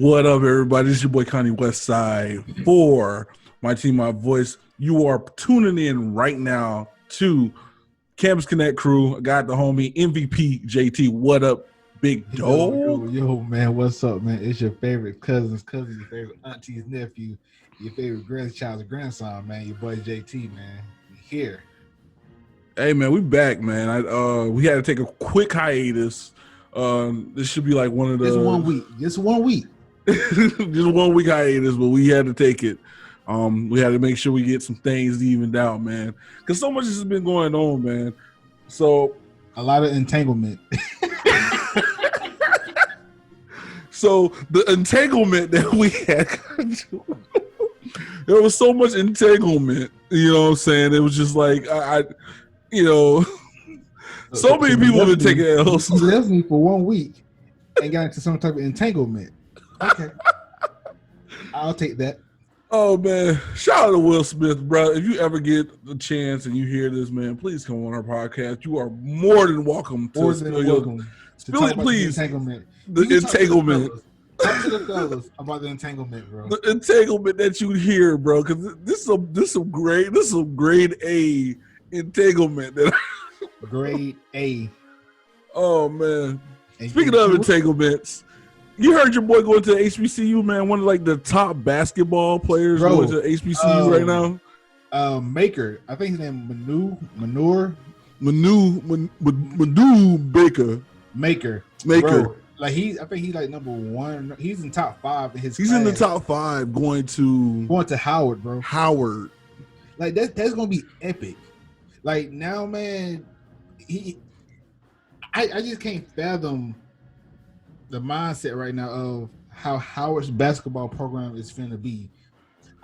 What up, everybody? This is your boy Connie Westside for My Team, My Voice. You are tuning in right now to Campus Connect Crew. I got the homie MVP JT. What up, big dog? Yo, man, what's up, man? It's your favorite cousin's cousin, your favorite auntie's nephew, your favorite grandchild's grandson, man. Your boy JT, man. We here. Hey, man, we back, man. We had to take a quick hiatus. This should be like one of the Just 1 week. just 1 week hiatus, but we had to take it. We had to make sure we get some things evened out, man, because so much has been going on, man. So a lot of entanglement. So the entanglement that we had, there was so much entanglement. You know what I'm saying? It was just like so many people have been taking L's. He left me for 1 week and got into some type of entanglement. Okay, I'll take that. Oh, man. Shout out to Will Smith, bro. If you ever get the chance and you hear this, man, please come on our podcast. You are more than welcome to please. The entanglement. Talk to the fellas about the entanglement, bro. The entanglement that you hear, bro, because this is some grade A entanglement. Grade A. Oh, man. Speaking of entanglements, you heard your boy going to the HBCU, man. One of like the top basketball players going to HBCU right now. Maker, I think his name Manu Baker. Maker. Bro, like I think he's like number one. He's in top 5 in his. He's class. In the top 5 going to Howard, bro. Howard. Like that's gonna be epic. Like now, man, I just can't fathom the mindset right now of how Howard's basketball program is finna be.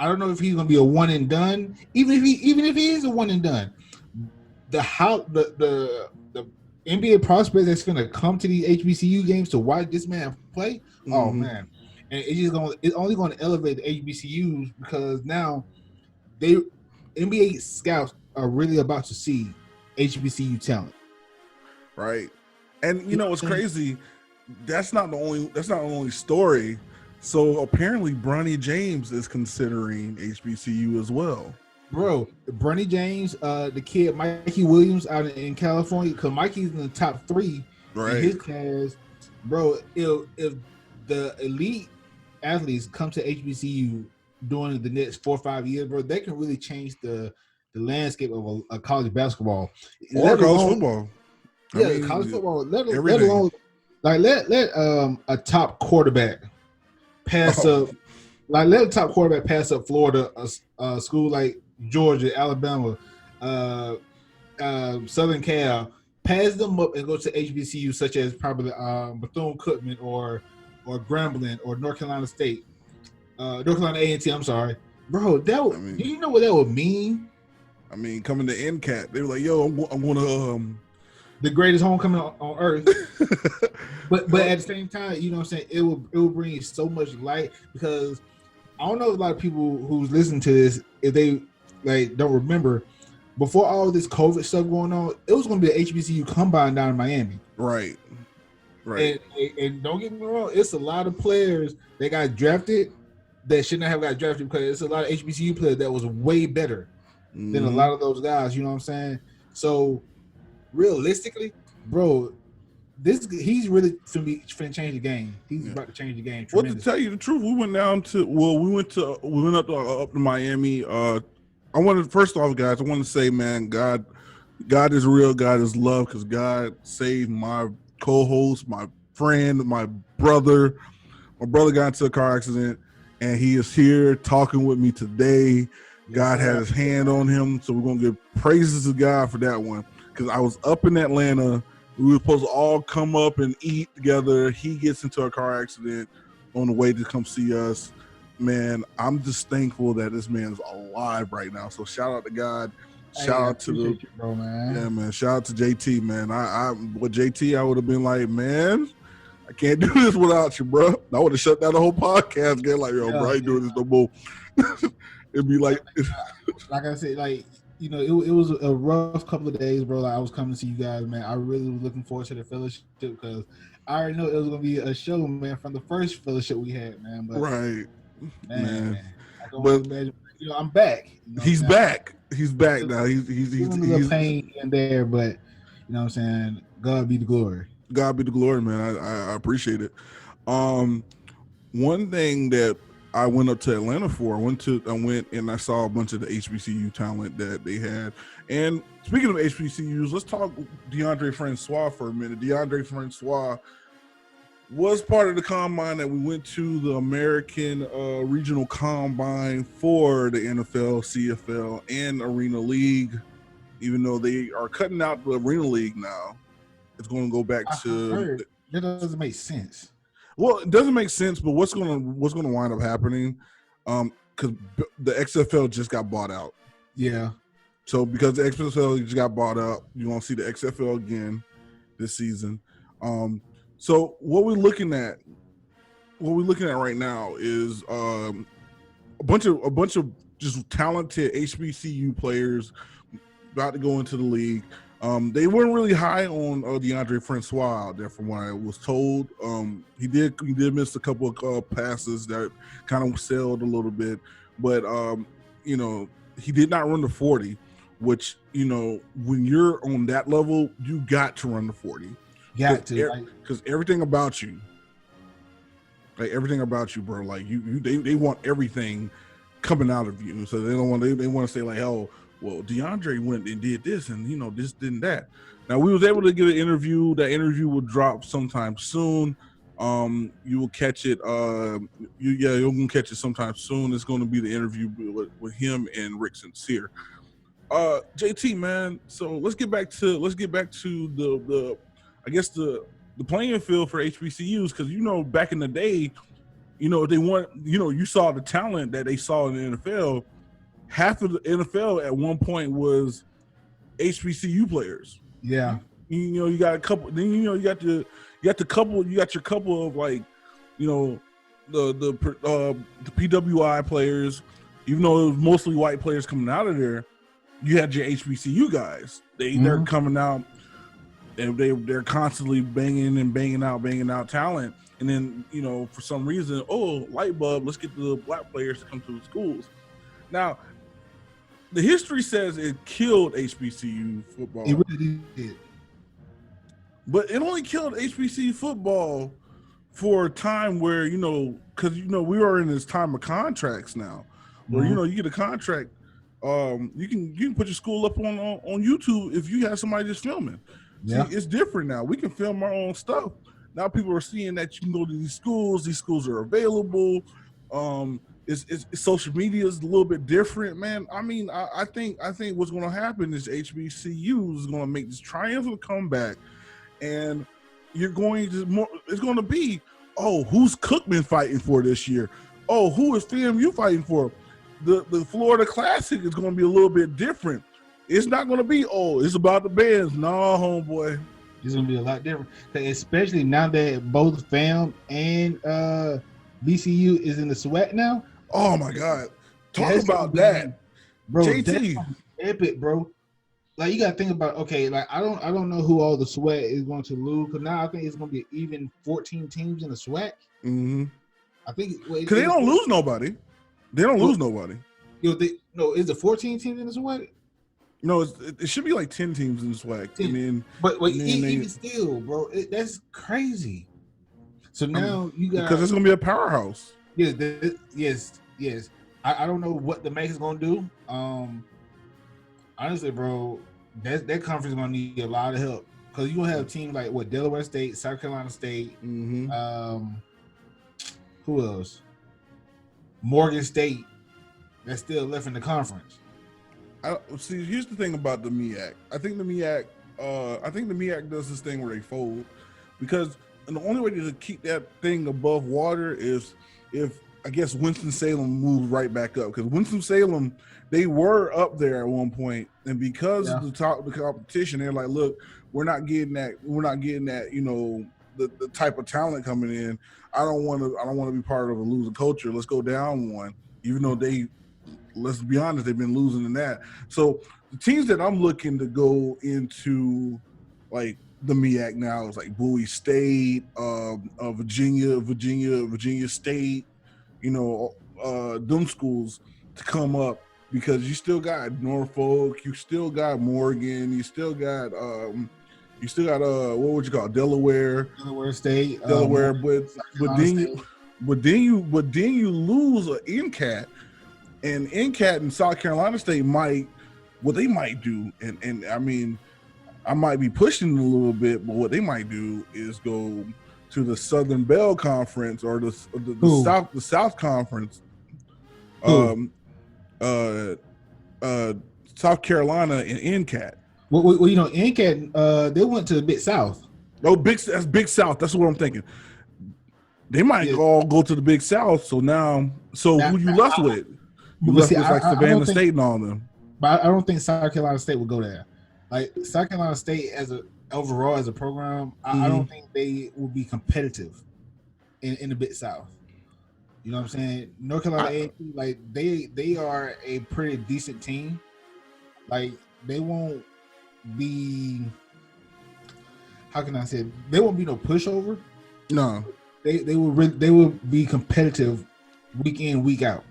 I don't know if he's gonna be a one and done. Even if he is a one and done, the NBA prospects that's gonna come to these HBCU games to watch this man play. Mm-hmm. Oh man, and it's only gonna elevate the HBCUs because now NBA scouts are really about to see HBCU talent. Right, and you know what's crazy. That's not the only story. So apparently Bronny James is considering HBCU as well. Bro, Bronny James, the kid Mikey Williams out in California, because Mikey's in the top 3 in his class. Bro, if the elite athletes come to HBCU during the next 4 or 5 years, bro, they can really change the landscape of a college basketball or college football. College football. Let alone. Like let a top quarterback pass up. Like let a top quarterback pass up Florida, a school like Georgia, Alabama, Southern Cal. Pass them up and go to HBCU such as probably Bethune-Cookman or Grambling or North Carolina State, North Carolina A&T. I'm sorry, bro. Do you know what that would mean? I mean, coming to NCAT, they were like, "Yo, I'm going to." The greatest homecoming on earth, but at the same time, you know what I'm saying, it will bring so much light because I don't know if a lot of people who's listening to this, if they like don't remember, before all this COVID stuff going on, it was going to be an HBCU combine down in Miami. Right. And don't get me wrong, it's a lot of players that got drafted that should not have got drafted because it's a lot of HBCU players that was way better than a lot of those guys. You know what I'm saying? So. Realistically, bro, he's really finna change the game. He's about to change the game. Well, to tell you the truth, we went up to Miami. I wanted first off, guys, I want to say, man, God is real. God is love because God saved my co-host, my friend, my brother. My brother got into a car accident, and he is here talking with me today. God had His hand on him, so we're gonna give praises to God for that one. Because I was up in Atlanta, we were supposed to all come up and eat together. He gets into a car accident on the way to come see us. Man, I'm just thankful that this man is alive right now. So shout out to God. Shout out to you, bro, man. Yeah, man. Shout out to JT, man. With JT, I would have been like, man, I can't do this without you, bro. I would have shut down the whole podcast. Get like, yo, bro, I ain't doing this no more. It'd be like I said, like. You know, it was a rough couple of days, bro. Like, I was coming to see you guys, man. I really was looking forward to the fellowship because I already know it was gonna be a show, man, from the first fellowship we had, man. But Right, man. I can only But imagine. I'm back. he's back. He's back now. Feeling a little pain in there, but what I'm saying, God be the glory. God be the glory, man. I appreciate it. One thing that I went up to Atlanta for, I went and I saw a bunch of the HBCU talent that they had. And speaking of HBCUs, let's talk DeAndre Francois for a minute. DeAndre Francois was part of the combine that we went to, the American Regional Combine for the NFL, CFL, and Arena League. Even though they are cutting out the Arena League now, it's going to go back to. That doesn't make sense. Well, it doesn't make sense, but what's going to wind up happening? Because the XFL just got bought out. Yeah. So because the XFL just got bought out, you won't see the XFL again this season. So what we're looking at right now is a bunch of just talented HBCU players about to go into the league. They weren't really high on DeAndre Francois out there, from what I was told. He did miss a couple of passes that kind of sailed a little bit, but he did not run the 40, which when you're on that level, you got to run the 40. Got to, because everything about you, bro. Like they want everything coming out of you, so they don't want they want to say like, oh, well, DeAndre went and did this, and this, did that. Now we was able to get an interview. That interview will drop sometime soon. You will catch it. You're gonna catch it sometime soon. It's going to be the interview with him and Rick Sincere. JT, man. So let's get back to the I guess the playing field for HBCUs, because back in the day, they want you saw the talent that they saw in the NFL. Half of the NFL at one point was HBCU players. Yeah. You got a couple. Then you got your couple of like, the PWI players. Even though it was mostly white players coming out of there, you had your HBCU guys. They're coming out, and they're constantly banging out talent. And then for some reason, light bulb, let's get the black players to come to the schools. Now, the history says it killed HBCU football. It really did. But it only killed HBCU football for a time where, because, we are in this time of contracts now, where, you get a contract. You can put your school up on YouTube if you have somebody just filming. Yeah. See, it's different now. We can film our own stuff. Now people are seeing that you can go to these schools. These schools are available. It's social media is a little bit different, man. I mean, I think what's going to happen is HBCU is going to make this triumphant comeback, and it's going to be, who's Cookman fighting for this year? Oh, who is FAMU fighting for? The Florida Classic is going to be a little bit different. It's not going to be, it's about the bands. No, homeboy. It's going to be a lot different, especially now that both FAM and BCU is in the SWAC now. Oh my God! Talk about that, bro. JT, epic, bro. Like, you gotta think about, like I don't know who all the SWAC is going to lose, because now I think it's going to be even 14 teams in the SWAC. Mm-hmm. I think because they don't lose nobody. They don't lose nobody. Is it 14 teams in the SWAC? No, it should be like 10 teams in the SWAC. Even still, bro, that's crazy. So now you got, because it's going to be a powerhouse. Yes. I don't know what the MAC is gonna do. Honestly, bro, that conference is gonna need a lot of help, because you're gonna have teams like Delaware State, South Carolina State, mm-hmm. Who else? Morgan State, that's still left in the conference. See, here's the thing about the MEAC. I think the MEAC does this thing where they fold, because the only way to keep that thing above water is if, I guess, Winston-Salem moves right back up, because Winston-Salem, they were up there at one point, and because of the competition, they're like, look, we're not getting that, the type of talent coming in. I don't want to be part of a losing culture. Let's go down one, even though let's be honest, they've been losing in that. So the teams that I'm looking to go into, like, the MEAC now is like Bowie State, Virginia State, them schools to come up because you still got Norfolk, you still got Morgan, you still got what would you call it? Delaware State, Delaware, but then you lose an NCAT, and NCAT in South Carolina State might do, and I mean, I might be pushing it a little bit, but what they might do is go to the Southern Bell Conference or the South Conference. South Carolina and NCAT. Well, NCAT, they went to the Big South. Oh, that's Big South. That's what I'm thinking. They might all go to the Big South. So who you left with? You left with like Savannah State and all of them. But I don't think South Carolina State would go there. Like South Carolina State overall as a program, I don't think they will be competitive in the Big South. You know what I'm saying? North Carolina A&T, like they are a pretty decent team. Like they won't be, how can I say? They won't be no pushover. No, they will be competitive week in, week out.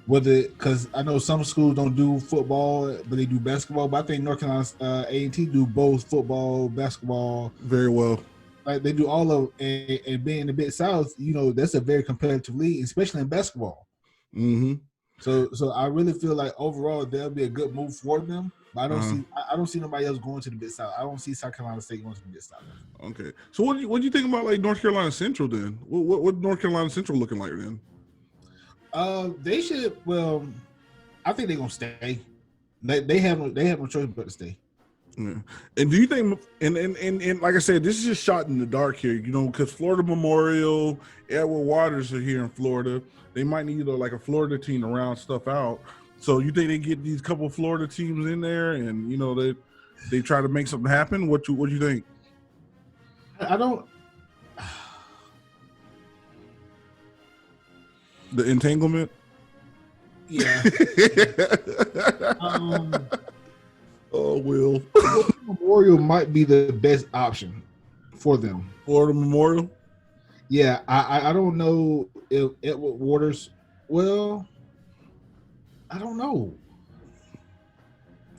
Because I know some schools don't do football, but they do basketball. But I think North Carolina A&T do both football, basketball very well. Like they do all of, and being in the Big South, that's a very competitive league, especially in basketball. Mm-hmm. So I really feel like overall there'll be a good move for them. But I don't see nobody else going to the Big South. I don't see South Carolina State going to the Big South. Okay. So what do you think about like North Carolina Central then? What North Carolina Central looking like then? They should. Well, I think they're gonna stay. They have no choice but to stay. Yeah. And do you think? And like I said, this is just shot in the dark here. Because Florida Memorial, Edward Waters are here in Florida. They might need a Florida team to round stuff out. So you think they get these couple Florida teams in there, and they try to make something happen? What you think? I don't. The entanglement? Yeah. Oh, Will. Memorial might be the best option for them. Florida Memorial? Yeah, I don't know if Edward Waters. Well, I don't know.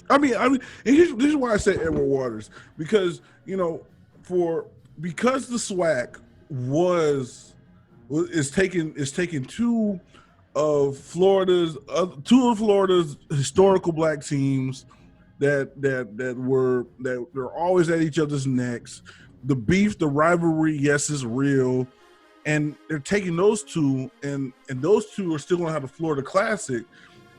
I mean, and this is why I say Edward Waters, because because the SWAC is taking two of Florida's historical black teams that were always at each other's necks. The beef, the rivalry, yes, is real, and they're taking those two, and those two are still gonna have the Florida Classic,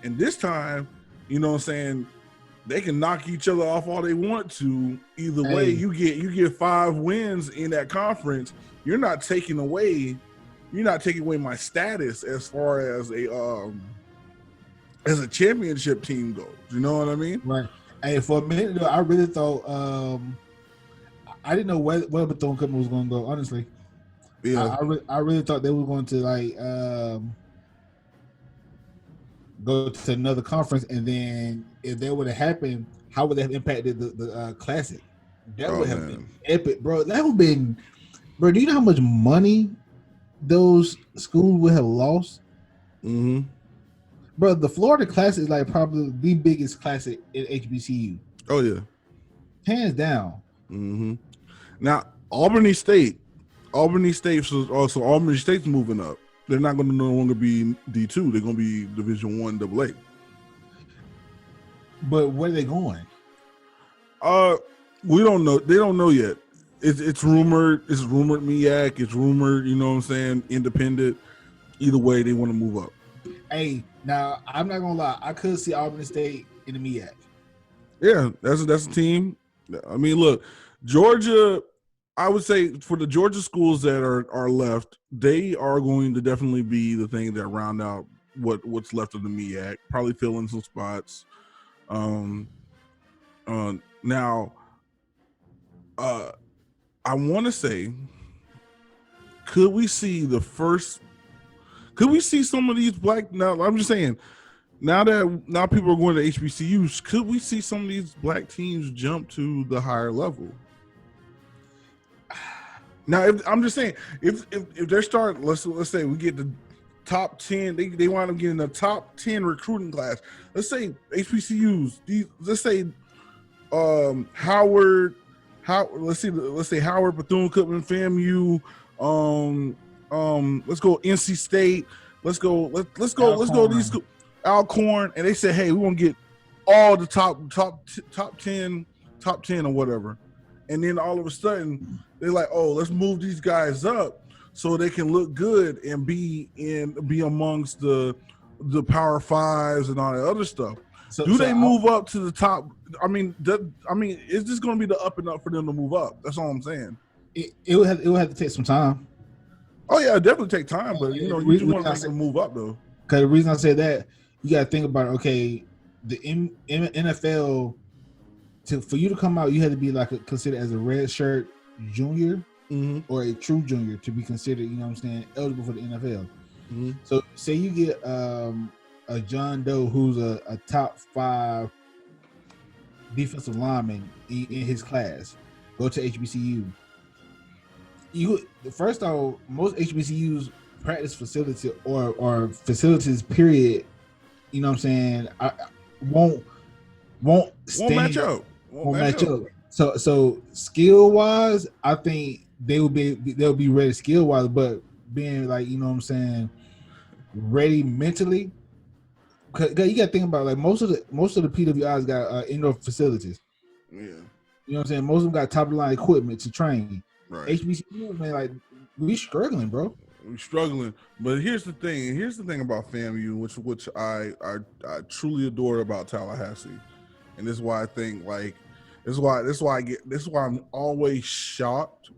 and this time, they can knock each other off all they want to. Either way, you get 5 wins in that conference. You're not taking away my status as far as a championship team goes. You know what I mean? Right. Hey, for a minute, I really thought I didn't know where Bethune Cookman was going to go. Honestly, yeah, I really thought they were going to go to another conference, and then if that would have happened, how would that have impacted the classic? That would have been epic, bro. That would have been, bro. Do you know how much money those schools would have lost? Mm-hmm. Bro, the Florida Classic is like probably the biggest classic in HBCU. Oh yeah, hands down. Mm-hmm. Now Albany State's moving up. They're not going to no longer be D2. They're going to be Division I AA. But where are they going? We don't know. They don't know yet. It's rumored. It's rumored MEAC. It's rumored. You know what I'm saying? Independent. Either way, they want to move up. Hey, now I'm not gonna lie. I could see Albany State in the MEAC. Yeah, that's a team. I mean, look, Georgia. I would say for the Georgia schools that are left, they are going to definitely be the thing that round out what's left of the MEAC. Probably fill in some spots. Now, I want to say, could we see some of these black? Now, I'm just saying, now people are going to HBCUs, could we see some of these black teams jump to the higher level? Now, I'm just saying, if they're starting, let's say we get the top 10, they wind up getting the top 10 recruiting class. Let's say HBCUs. Let's say Howard, let's say Howard, Bethune-Cookman, FAMU. Let's go NC State. Let's go these Alcorn, and they say, hey, we want to get all the top 10 or whatever, and then all of a sudden they're like, oh, let's move these guys up so they can look good and be amongst the Power Fives and all that other stuff. So they move up to the top? I mean, is this going to be the up and up for them to move up? That's all I'm saying. It would have to take some time. Oh yeah, it definitely take time, but you just want to make them move up though. Because the reason I say that, you got to think about it. Okay, the NFL, for you to come out, you had to be like considered as a red shirt junior or a true junior to be considered, you know what I'm saying, eligible for the NFL. So say you get a John Doe who's a top 5 defensive lineman in his class, go to HBCU. First off, most HBCUs practice facility or facilities period, you know what I'm saying, won't match up. So skill wise, I think they'll be ready skill wise, but being like, you know what I'm saying, ready mentally, because you got to think about, like, most of the PWIs got indoor facilities. Yeah, you know what I'm saying. Most of them got top of the line equipment to train. Right. HBCU, man, like, we struggling, bro. We're struggling, but here's the thing. Here's the thing about FAMU, which I truly adore about Tallahassee, and this is why I think, like, this is why I'm always shocked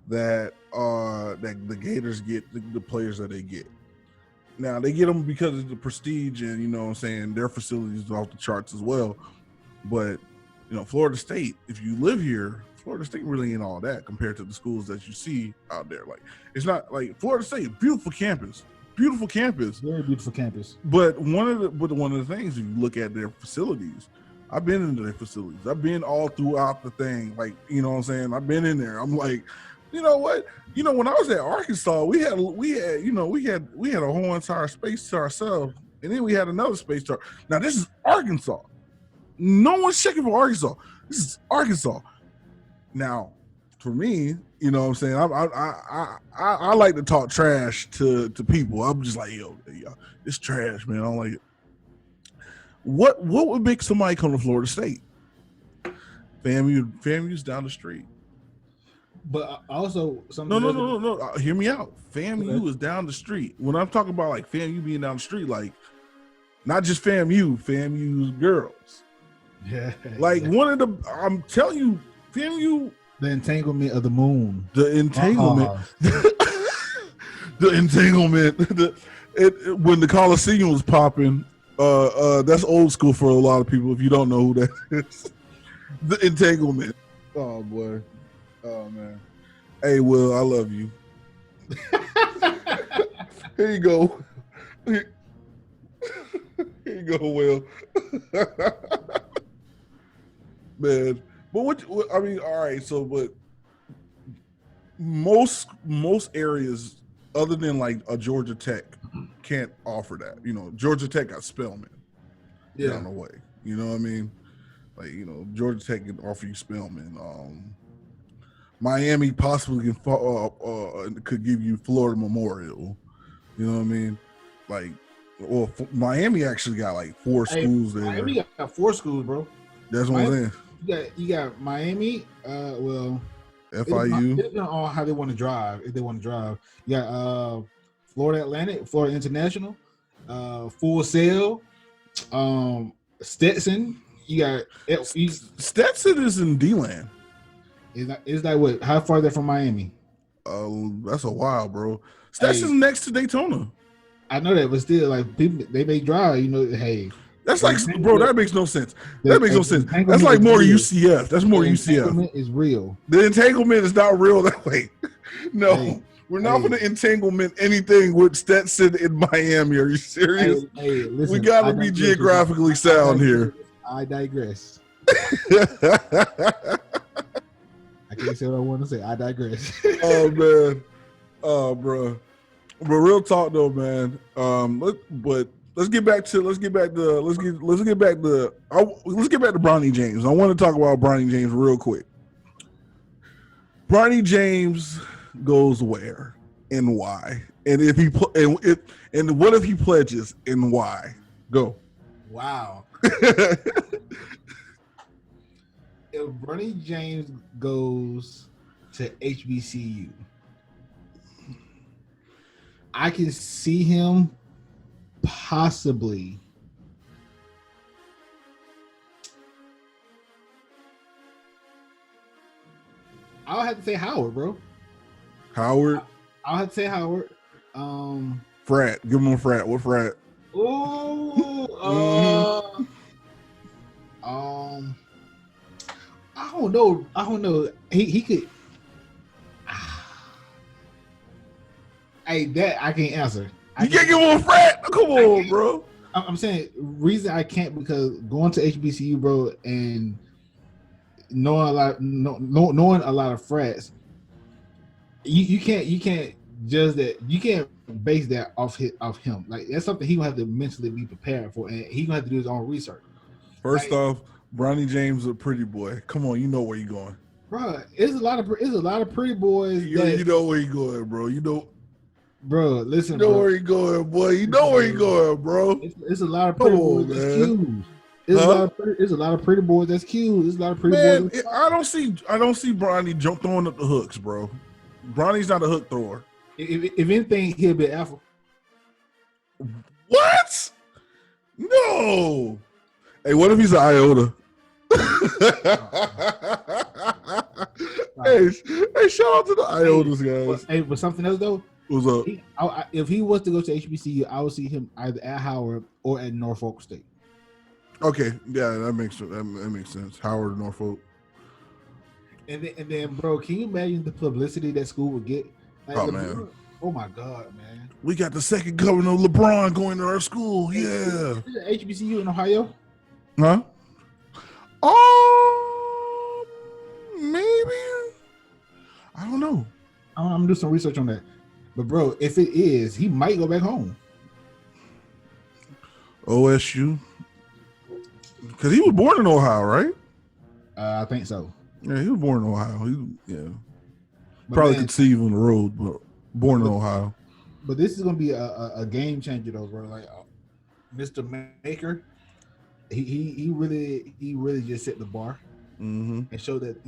that the Gators get the players that they get. Now they get them because of the prestige, and you know what I'm saying, their facilities are off the charts as well. But you know, Florida State, if you live here, Florida State really ain't all that compared to the schools that you see out there. Like, it's not like Florida State, beautiful campus, very beautiful campus. But one of the things, if you look at their facilities, I've been into their facilities. I've been all throughout the thing. Like, you know what I'm saying? I've been in there. I'm like, you know what? You know, when I was at Arkansas, we had a whole entire space to ourselves, and then we had another space to. Now this is Arkansas. No one's checking for Arkansas. This is Arkansas. Now, for me, you know what I'm saying, I like to talk trash to people. I'm just like, yo, it's trash, man. I don't like it. What would make somebody come to Florida State? FAMU's down the street. But also, no. Hear me out. FAMU is down the street. When I'm talking about like FAMU being down the street, like not just FAMU's girls. Yeah. Like I'm telling you, FAMU. The entanglement of the moon. The entanglement. The entanglement. When the Coliseum was popping, that's old school for a lot of people. If you don't know who that is, the entanglement. Oh boy. Oh man. Hey Will, I love you. Here you go. Here you go, Will. Man. But what I mean, all right, so but most areas other than like a Georgia Tech can't offer that. You know, Georgia Tech got Spelman. Yeah. Down the way. You know what I mean? Like, you know, Georgia Tech can offer you Spelman. Miami possibly could give you Florida Memorial. You know what I mean? Like, well, Miami actually got like 4 schools there. Miami got 4 schools, bro. That's what I'm saying. You got Miami. Well, FIU. Depending on how they want to drive. If they want to drive, you got Florida Atlantic, Florida International, Full Sail, Stetson. You got Stetson is in D-Land. Is that what? How far they're from Miami? That's a while, bro. Stetson's next to Daytona. I know that, but still, like, people, they may drive. You know, hey. That's like, bro, that makes no sense. That makes no sense. That's like more UCF. That's more UCF. The entanglement is real. The entanglement is not real that way. No, we're not going to entanglement anything with Stetson in Miami. Are you serious? Hey, listen, we got to be geographically sound here. I digress. I can't say what I want to say. I digress. Oh man, bro. But real talk though, man. Let's get back to Bronny James. I want to talk about Bronny James real quick. Bronny James goes where and why, and if he and what if he pledges and why? Go. Wow. If Bronny James goes to HBCU, I can see him possibly I'll have to say Howard, bro. Howard. I'll have to say Howard. Frat. Give him a frat. What frat? Oh, I don't know. He could. Hey, that I can't answer. You can't give him a frat. Come on, bro. I'm saying reason I can't because going to HBCU, bro, and knowing a lot of frats, you can't judge that. You can't base that off him. Like that's something he will have to mentally be prepared for, and he gonna have to do his own research. First off, Bronny James is a pretty boy. Come on, you know where you're going, bro. It's a lot of pretty boys. You know where you're going, bro. You know. Bro, listen. You know where you going, boy. You know where you going, bro. It's a lot of pretty boys that's cute. It's a lot of pretty boys that's cute. There's a lot of pretty boys. I don't see Bronny throwing up the hooks, bro. Bronny's not a hook thrower. If anything, he'll be alpha. What? No. Hey, what if he's an iota? Hey, shout out to the iotas, guys. Hey, but something else though. What's up? If he was to go to HBCU, I would see him either at Howard or at Norfolk State. Okay, yeah, that makes sense. Howard, Norfolk. And then, bro, can you imagine the publicity that school would get? Like, oh LeBron, man! Oh my God, man! We got the second governor, LeBron, going to our school. Yeah. HBCU in Ohio? Huh? Maybe. I don't know. I'm gonna do some research on that. But bro, if it is, he might go back home. OSU, because he was born in Ohio, right? I think so. Yeah, he was born in Ohio. Probably could see you on the road, but born in Ohio. But this is gonna be a game changer, though, bro. Like Mr. Maker, he really just set the bar and showed that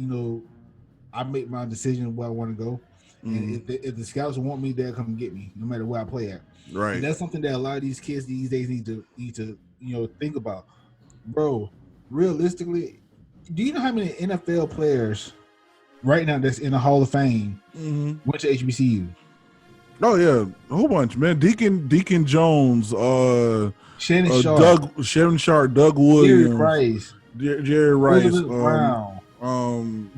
I make my decision where I want to go. And if the scouts want me, they'll come get me, no matter where I play at. Right. And that's something that a lot of these kids these days need to think about, bro. Realistically, do you know how many NFL players right now that's in the Hall of Fame went to HBCU? Oh yeah, a whole bunch, man. Deacon Jones, Shannon Sharp, Doug Williams, Jerry Rice,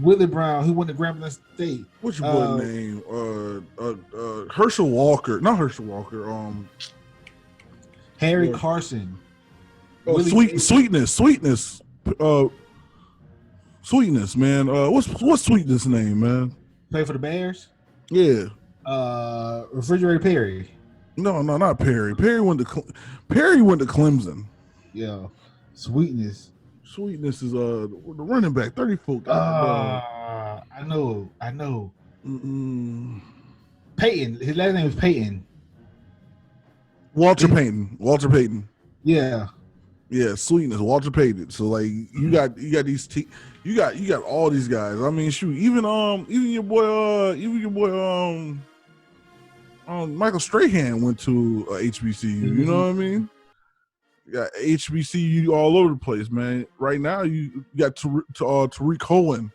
Willie Brown, who won the Grambling State. What's your boy name? Herschel Walker, not Herschel Walker. Harry Carson. Sweetness, man. What's Sweetness' name, man? Play for the Bears. Yeah. Refrigerator Perry. No, not Perry. Perry went to Clemson. Yeah. Sweetness is the running back, 34. I know. Peyton. His last name is Peyton. Walter Payton. Yeah. Yeah, Sweetness, Walter Payton. So like you got these you got all these guys. I mean, shoot, even your boy Michael Strahan went to HBCU. You know what I mean? You got HBCU all over the place, man. Right now, you got Tariq Cohen,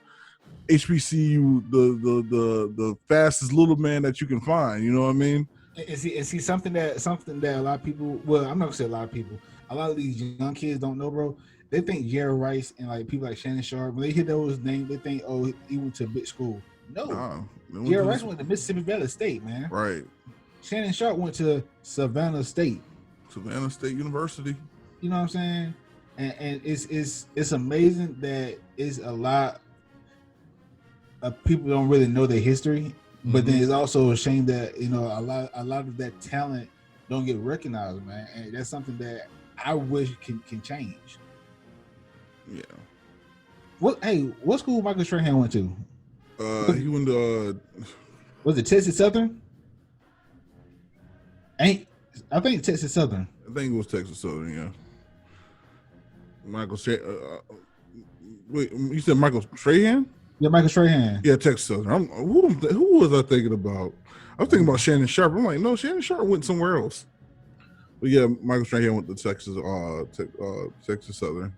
HBCU, the fastest little man that you can find. You know what I mean? And see something that a lot of people. Well, I'm not gonna say a lot of people. A lot of these young kids don't know, bro. They think Jerry Rice and like people like Shannon Sharp, when they hear those names, they think, oh, he went to a big school. No, Jerry Rice went to Mississippi Valley State, man. Right. Shannon Sharp went to Savannah State University. You know what I'm saying? And it's amazing that it's a lot. people don't really know their history, but then Mhm. it's also a shame that a lot of that talent don't get recognized, man, and that's something that I wish can change. Yeah. What school Michael Strahan went to? Was He it, went to was it Texas Southern? Ain't I think Texas Southern. I think it was Texas Southern. Yeah. Michael Stra- Wait, you said Michael Strahan? Yeah, Michael Strahan. Yeah, Texas Southern. Who was I thinking about? I was thinking about Shannon Sharp. I'm like, no, Shannon Sharp went somewhere else. But yeah, Michael Strahan went to Texas Southern.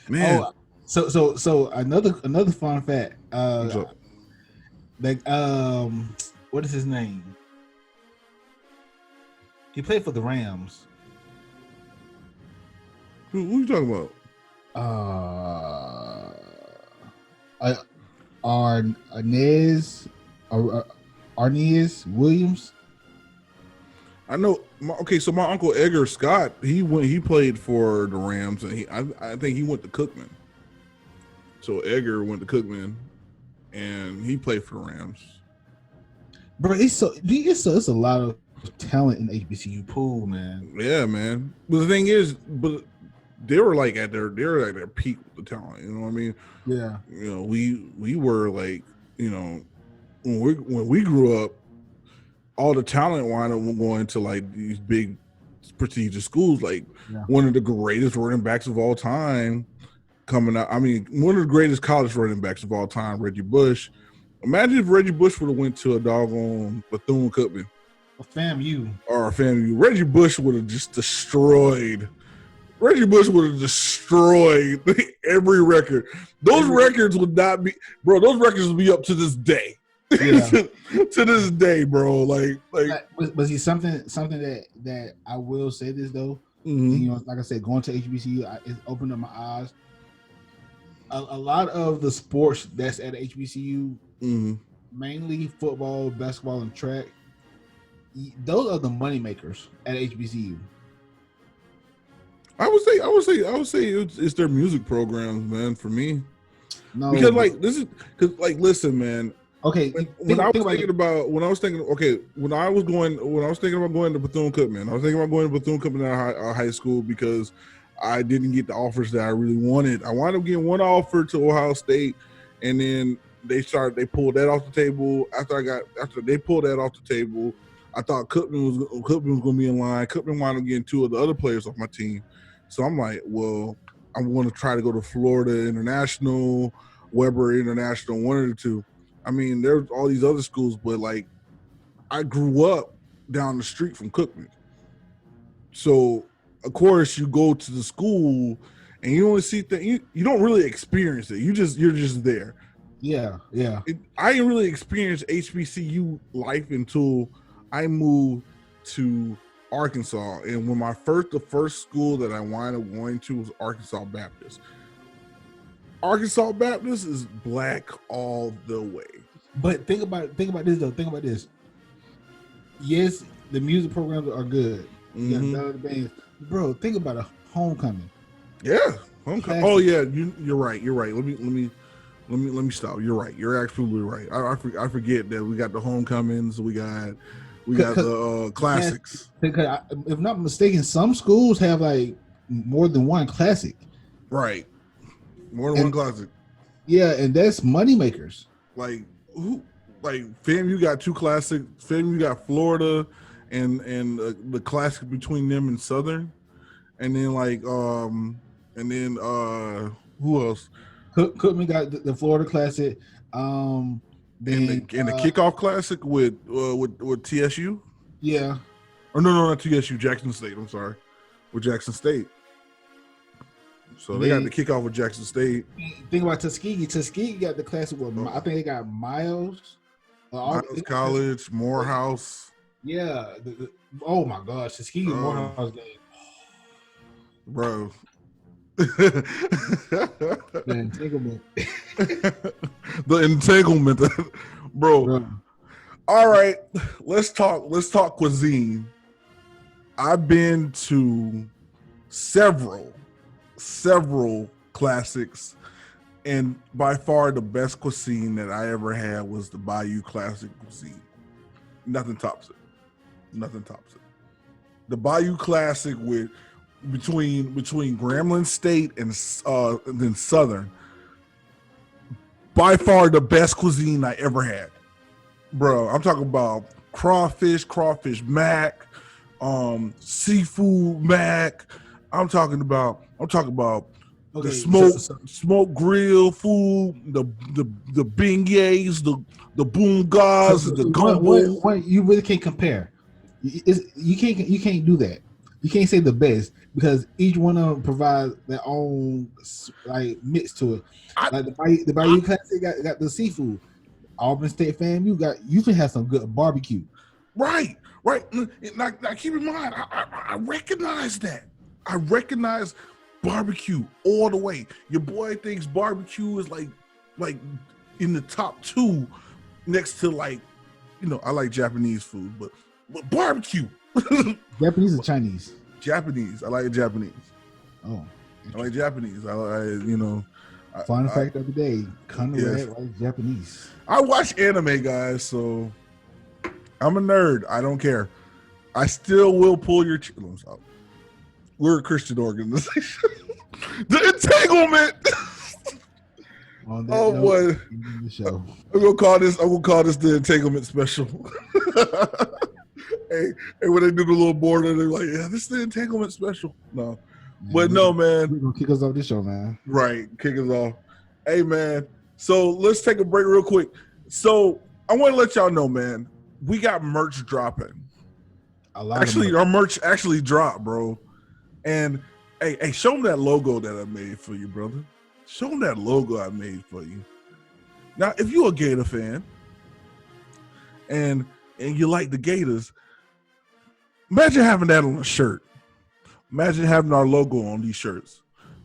Man, Oh, so another fun fact. what's up? Like what is his name? He played for the Rams. Who you talking about? Arnez Williams. I know. So my uncle Edgar Scott, he played for the Rams, and I think he went to Cookman. So Edgar went to Cookman, and he played for the Rams. Bro, it's a lot of talent in the HBCU pool, man. Yeah, man. But the thing is, they were like at their peak with the talent. You know what I mean? Yeah. You know, we were like, you know, when we grew up, all the talent wound up going to like these big prestigious schools. Like one of the greatest running backs of all time coming out. I mean, one of the greatest college running backs of all time, Reggie Bush. Imagine if Reggie Bush would have went to a doggone Bethune-Cookman. FAMU. Or FAMU. Reggie Bush would have just destroyed. Reggie Bush would have destroyed every record. Those records would not be, bro. Those records would be up to this day. Yeah. to this day, bro. But see something that I will say this though. Mm-hmm. You know, like I said, going to HBCU, it's opened up my eyes. A lot of the sports that's at HBCU, mainly football, basketball, and track, those are the money makers at HBCU. I would say it's their music programs, man. For me, no, because listen, man. Okay, when I was thinking about going to Bethune-Cookman, I was thinking about going to Bethune-Cookman at high school because I didn't get the offers that I really wanted. I wound up getting one offer to Ohio State, and then they pulled that off the table. After they pulled that off the table, I thought Cookman was going to be in line. Cookman wound up getting two of the other players off my team. So I'm like, well, I'm going to try to go to Florida International, Weber International, one of the two. I mean, there's all these other schools, but like, I grew up down the street from Cookman. So, of course, you go to the school and you only see things. You don't really experience it. You're just there. Yeah. I didn't really experience HBCU life until I moved to Arkansas, and when the first school that I wound up going to was Arkansas Baptist. Arkansas Baptist is black all the way. But think about this though. Think about this. Yes, the music programs are good. You got the bands. Bro, think about a homecoming. Yeah, homecoming. Oh yeah, you're right. You're right. Let me stop. You're right. You're absolutely right. I forget that we got the homecomings. We got the classics. Because if not mistaken, some schools have like more than one classic. Right. More than one classic. Yeah, and that's money makers. Like who? Like FAMU got two classics. FAMU got Florida, and the classic between them and Southern, and then who else? Cookman got the Florida Classic. And the kickoff classic with TSU. Yeah. Or no, not TSU. Jackson State. I'm sorry, with Jackson State. So they got the kickoff with Jackson State. Think about Tuskegee. Tuskegee got the classic with I think they got Miles College, Morehouse. Yeah. Oh my gosh, Tuskegee Morehouse game. Bro. The entanglement. The entanglement. Bro. All right. Let's talk cuisine. I've been to several classics And by far the best cuisine that I ever had was the Bayou Classic cuisine. Nothing tops it. Nothing tops it. The Bayou Classic with between Grambling State and then Southern, by far the best cuisine I ever had, bro. I'm talking about crawfish mac, seafood mac. I'm talking about the smoke grill food, the beignets, the boongas, the gumbo. You really can't compare. You can't do that. You can't say the best because each one of them provides their own like mix to it. Like the Bayou Classic got the seafood. Auburn State fan, you can have some good barbecue. Right. Now keep in mind, I recognize that. I recognize barbecue all the way. Your boy thinks barbecue is like in the top 2 next to I like Japanese food, but barbecue. Japanese or Chinese? Japanese. I like Japanese. Oh, I like Japanese. Fun fact of the day: Conrad likes Japanese. I watch anime, guys, so I'm a nerd. I don't care. I still will pull your. We're a Christian organization. The entanglement. Oh boy! I'm gonna call this the entanglement special. Hey, when they do the little board, they're like, "Yeah, this is the entanglement special." No, man, but no, man. We're gonna kick us off this show, man. Right, kick us off. Hey, man. So let's take a break real quick. So I want to let y'all know, man, we got merch dropping. Our merch actually dropped, bro. And hey, show them that logo that I made for you, brother. Show them that logo I made for you. Now, if you're a Gator fan and you like the Gators, imagine having that on a shirt. Imagine having our logo on these shirts.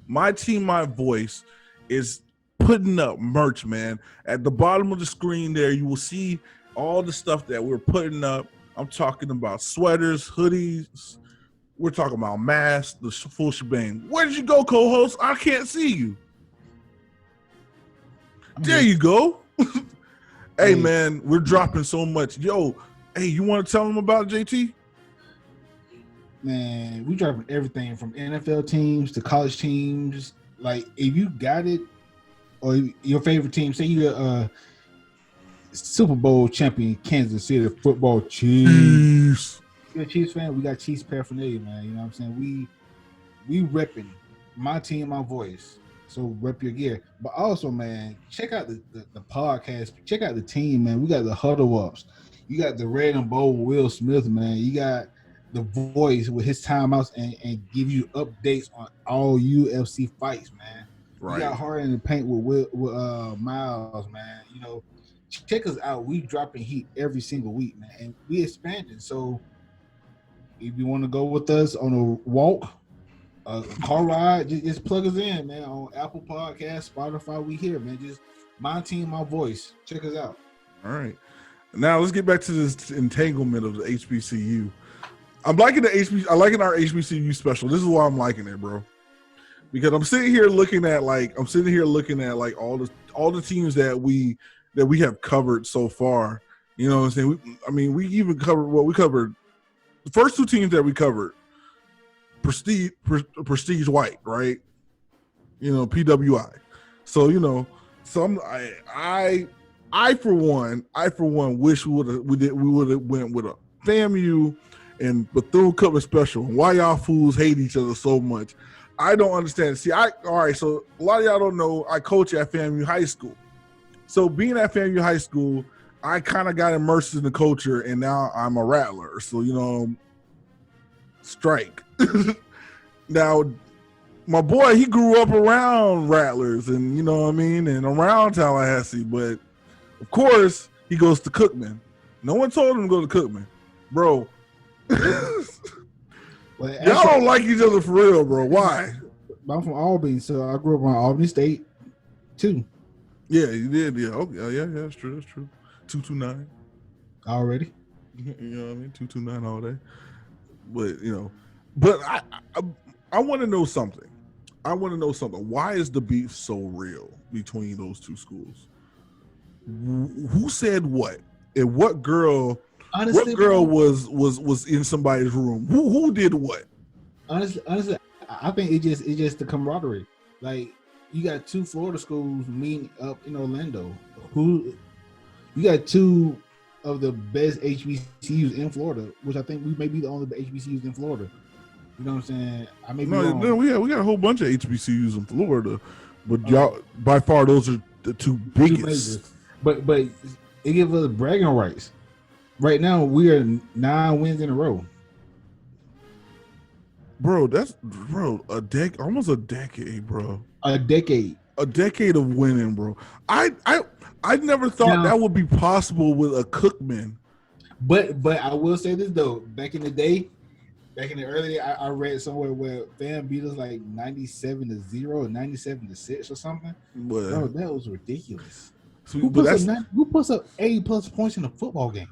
My Team, My Voice is putting up merch, man. At the bottom of the screen there, you will see all the stuff that we're putting up. I'm talking about sweaters, hoodies. We're talking about masks, the full shebang. Where did you go, co-host? I can't see you. There you go. Hey, man, we're dropping so much. Yo, hey, you want to tell them about it, JT? Man, we dropping everything from NFL teams to college teams. Like, if you got it, or your favorite team, say you're a Super Bowl champion, Kansas City football Chiefs. You're a Chiefs fan, we got Chiefs paraphernalia, man. You know what I'm saying? We repping My Team, My Voice. So rep your gear. But also, man, check out the podcast. Check out the team, man. We got the Huddle Ups. You got the Red and Bold with Will Smith, man. You got the Voice with his timeouts and give you updates on all UFC fights, man. Right. You got Hard in the Paint with Miles, man. You know, check us out. We dropping heat every single week, man. And we expanding. So if you want to go with us on a walk, a car ride, just plug us in, man, on Apple Podcasts, Spotify. We here, man. Just My Team, My Voice. Check us out. All right. Now let's get back to this entanglement of the HBCU. I'm liking our HBCU special. This is why I'm liking it, bro. Because I'm sitting here looking at like all the teams that we have covered so far. You know what I'm saying? We even covered the first 2 teams that we covered. Prestige White, right? You know, PWI. So, you know, I for one wish we would have went with a FAMU and Bethune-Cookman special. Why y'all fools hate each other so much? I don't understand. See, all right, so a lot of y'all don't know I coach at FAMU High School. So being at FAMU High School, I kind of got immersed in the culture, and now I'm a Rattler. So, you know, strike. Now, my boy, he grew up around Rattlers and, you know what I mean, and around Tallahassee, but of course, he goes to Cookman. No one told him to go to Cookman. Bro, well, y'all don't like each other for real, bro. Why? I'm from Albany, so I grew up around Albany State, too. Yeah, you did. Yeah, okay. Yeah, that's true. That's true. 229. Already? You know what I mean? 229 all day. But, you know, but I want to know something. I want to know something. Why is the beef so real between those two schools? Who said what? And what girl? Honestly, What girl bro, was in somebody's room? Who did what? honestly, I think it's just the camaraderie. Like you got two Florida schools meeting up in Orlando. Who you got two of the best HBCUs in Florida, which I think we may be the only HBCUs in Florida. You know what I'm saying? I may be No, wrong. we got a whole bunch of HBCUs in Florida, but All right, y'all by far those are the two two biggest. majors, but it gives us bragging rights. Right now, we are 9 wins in a row. Bro, almost a decade, bro. A decade. A decade of winning, bro. I never thought Now, that would be possible with a Cookman. but I will say this though. Back in the day, back in the early, I read somewhere where fan beat us like 97-0 or 97-6 or something. But, Bro, that was ridiculous. so, Who but puts that's up 80+ points in a football game?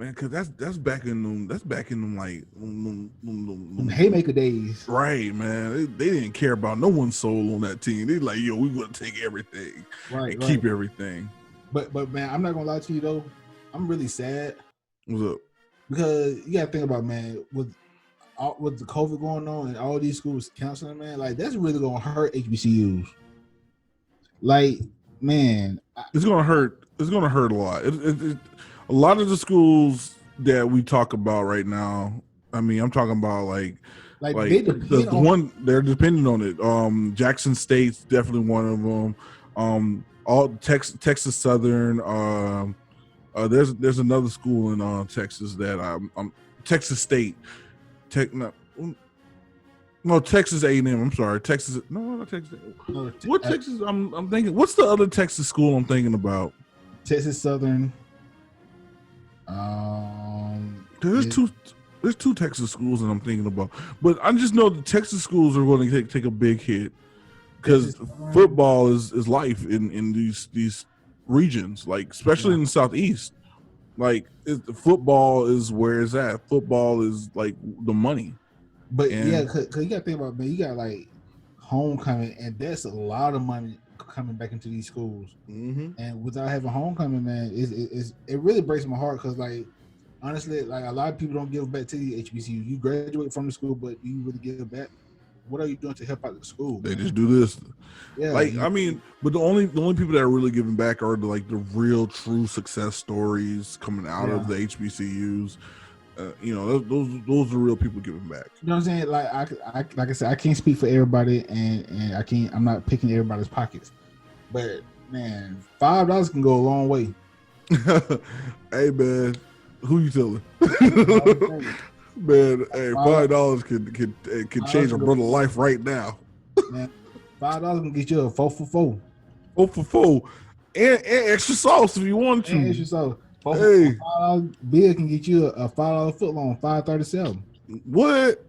man, cause that's back in them. That's back in them like Them haymaker days. right, man. They didn't care about no one's soul on that team. They like, yo, we want to take everything and keep everything. But man, I'm not gonna lie to you though. I'm really sad. What's up? Because you gotta think about, man, with the COVID going on and all these schools canceling, man, like that's really gonna hurt HBCUs. Like, man, It's gonna hurt. It's gonna hurt a lot. A lot of the schools that we talk about right now. I mean, I'm talking about like they depend the one they're depending on it. Jackson State's definitely one of them. All Texas Southern. There's another school in Texas that I'm Texas State. Texas A&M. I'm sorry, Texas. No, not Texas. What Texas? I'm thinking. What's the other Texas school I'm thinking about? Texas Southern. There's two Texas schools that I'm thinking about, but I just know the Texas schools are going to take a big hit because football is life in these regions, like especially in the Southeast. Like football is where it's at. Football is like the money. But yeah, cause you got to think about, man, you got like homecoming, and that's a lot of money coming back into these schools. Mm-hmm. And without having homecoming, man, it really breaks my heart because, like, honestly, like a lot of people don't give back to the HBCU. You graduate from the school, but do you really give back? What are you doing to help out the school? They just do this. Yeah, like I mean, but the only people that are really giving back are the real true success stories coming out of the HBCUs. Those are real people giving back. You know what I'm saying? Like I said, I can't speak for everybody, and I'm not picking everybody's pockets. But man, $5 can go a long way. Hey man, who you telling? Man, hey, $5 can change a brother's life right now. Man, $5 can get you a 4 for 4. 4 for 4, and extra sauce if you want to. And extra sauce. Hey, Bill can get you a $5 foot long, $5.37. What?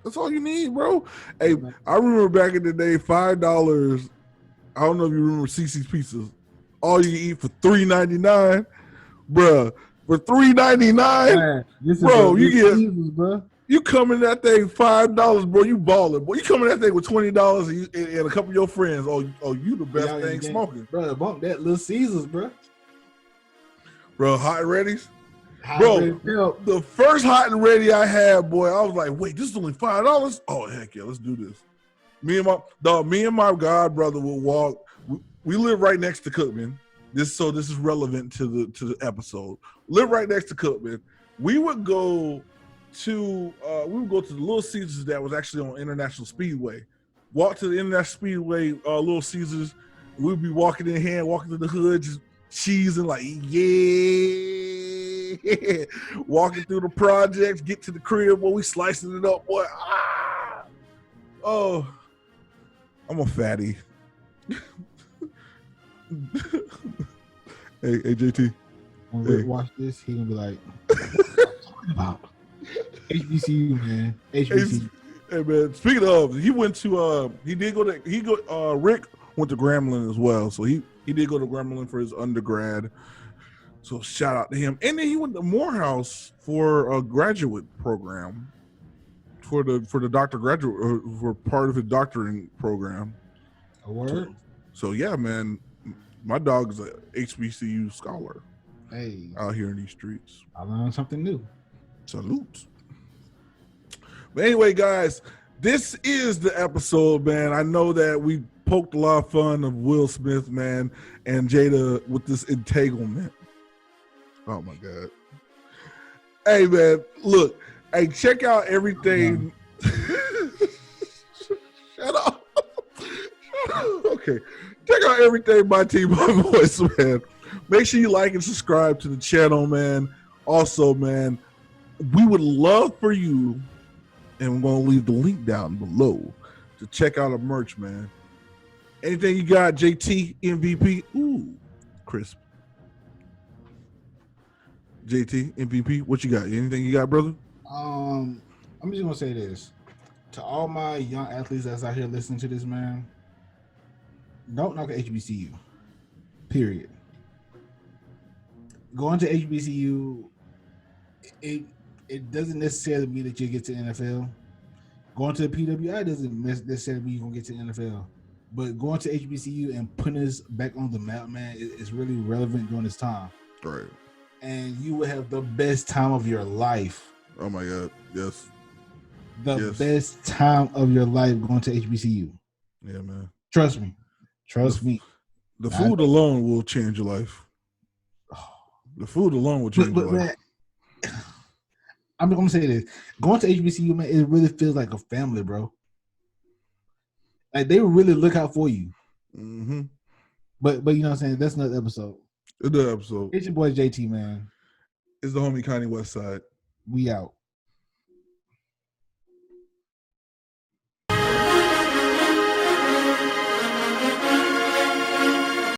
That's all you need, bro. Hey, I remember back in the day, $5. I don't know if you remember CC's Pizzas. All you can eat for $3.99, bruh. For $3.99, bro, you get seasons, bro. You come in that thing $5, bro. You balling, boy. You come in that thing with $20 and a couple of your friends. Oh, you the best thing smoking, bro. Bump that Little Caesars, bro. Bro, hot and ready's. Bro, the first hot and ready I had, boy, I was like, wait, this is only $5? Oh, heck yeah, let's do this. Me and my god brother would walk. We live right next to Cookman. This is relevant to the episode. Live right next to Cookman. We would go to the Little Caesars that was actually on International Speedway. Walk to the International Speedway, Little Caesars. We'd be walking in hand, walking to the hood, just cheesing like, yeah. Walking through the projects, get to the crib, boy, we slicing it up, boy. Ah! Oh, I'm a fatty. Hey, JT. When Rick watch this, he gonna be like, what are you talking about? HBCU, man. HBCU. Hey man, speaking of, Rick went to Grambling as well. So he did go to Grambling for his undergrad. So shout out to him. And then he went to Morehouse for a graduate program. for the doctor graduate for part of his doctoring program. A word. So yeah, man, my dog's a HBCU scholar. Hey, out here in these streets. I learned something new. Salute. But anyway, guys, this is the episode, man. I know that we poked a lot of fun of Will Smith, man, and Jada with this entanglement. Oh my God. Hey, man, look. Hey, check out everything. Shut up. Okay. Check out everything by Team My Voice, man. Make sure you like and subscribe to the channel, man. Also, man, we would love for you, and we're going to leave the link down below to check out our merch, man. Anything you got, JT, MVP? Ooh, crisp. JT, MVP, what you got? Anything you got, brother? I'm just going to say this. To all my young athletes that's out here listening to this, man, don't knock HBCU. Period. Going to HBCU, it doesn't necessarily mean that you get to the NFL. Going to the PWI doesn't necessarily mean you're going to get to the NFL. But going to HBCU and putting us back on the map, man, is really relevant during this time. Right. And you will have the best time of your life. Oh, my God. Yes. The best time of your life going to HBCU. Yeah, man. Trust me. Trust me. The food alone will change your life. The food alone will change your life. Man, I'm going to say this. Going to HBCU, man, it really feels like a family, bro. Like, they really look out for you. Mm-hmm. But you know what I'm saying? That's another episode. Another episode. It's your boy JT, man. It's the homie Kanye West Side. We out.